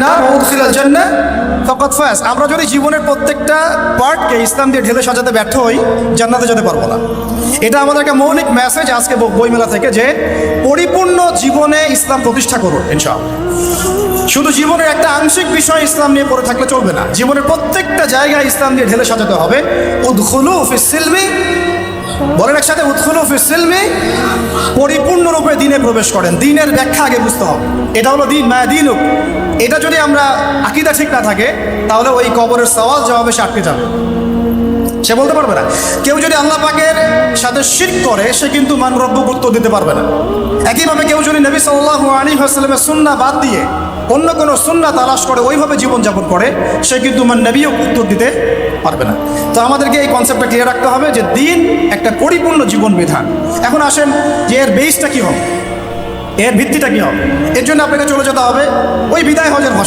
النار وأدخل الجنة فقد فاز। আমরা যদি জীবনের প্রত্যেকটা পার্টকে ইসলাম দিয়ে ঢেলে সাজাতে ব্যর্থ হই, জান্নাতে যেতে পারবো না। এটা আমাদের একটা মৌলিক মেসেজ আজকে বইমেলা থেকে, যে পরিপূর্ণ জীবনে ইসলাম প্রতিষ্ঠা করুন ইনশাআল্লাহ। শুধু জীবনের একটা আংশিক বিষয় ইসলাম নিয়ে পড়ে থাকলে চলবে না, জীবনের প্রত্যেকটা জায়গায় ইসলাম দিয়ে ঢেলে সাজাতে হবে। উদখুলু ফিস সিলমি, বলেন একসাথে, উদখুলু ফিস সিলমি, পরিপূর্ণরূপে দিনে প্রবেশ করেন। দিনের ব্যাখ্যা আগে বুঝতে হবে। এটা হলো দিন, মা দিনুক। এটা যদি আমরা আকীদা ঠিক না থাকে, তাহলে ওই কবরের সওয়াল জবাবে সে আটকে যাবে, সে বলতে পারবে না। কেউ যদি আল্লাহ পাকের সাথে শিরক করে, সে কিন্তু মান রব্বুক উত্তর দিতে পারবে না। একইভাবে কেউ যদি নবী সাল্লাল্লাহু আলাইহি ওয়াসাল্লামের সুন্নাহ বাদ দিয়ে অন্য কোনো সুন্নাহ তালাশ করে ওইভাবে জীবনযাপন করে, সে কিন্তু মান নবীও উত্তর দিতে পারবে না। তো আমাদেরকে এই কনসেপ্টটা ক্লিয়ার রাখতে হবে যে দিন একটা পরিপূর্ণ জীবন বিধান। এখন আসেন যে এর বেসটা কী হবে, এর ভিত্তিটা কী হবে। এর জন্য আপনাকে চলে যেতে হবে ওই বিদায় হজের ভাষা।